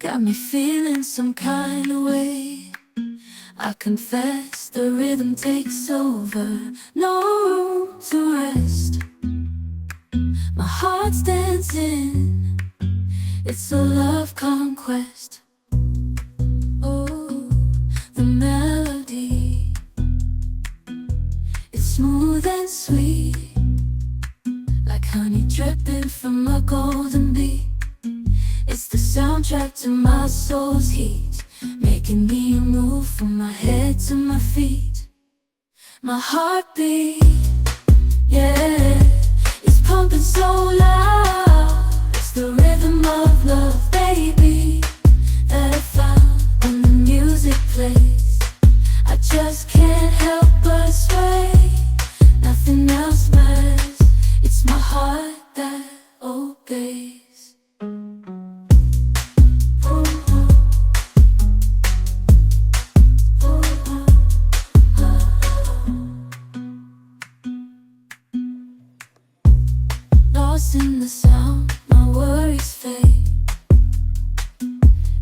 got me feeling some kind of way. I confess the rhythm takes over, no room to rest. My heart's dancing, it's a love conquest. Oh, the melody, it's smooth and sweet, like honey dripping from a golden bee. It's the soundtrack to my soul's heat, making me move from my head to my feet. My heartbeat, yeah, it's pumping so loud. It's the rhythm of love, baby, that I found when the music plays. I just can't help but sway. Nothing else matters, it's my heart that obeys. Lost in the sound, my worries fade.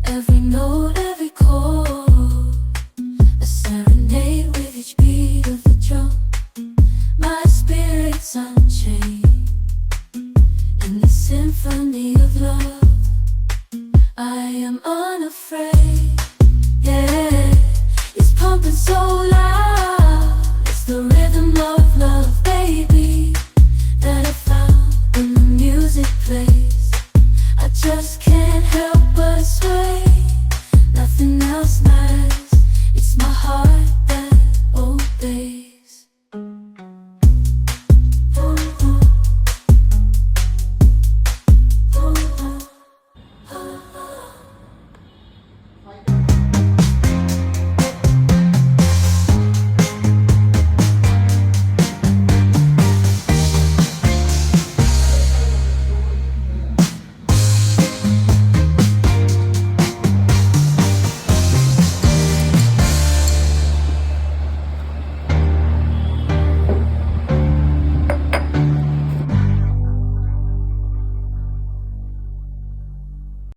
Every note, every chord, a serenade with each beat of the drum. My spirit's unchained in the symphony of love. I am unafraid, yeah, it's pumping so loud. It's the rhythm of love, baby, that I found when the music plays. I just can't help but sway. Nothing else matters.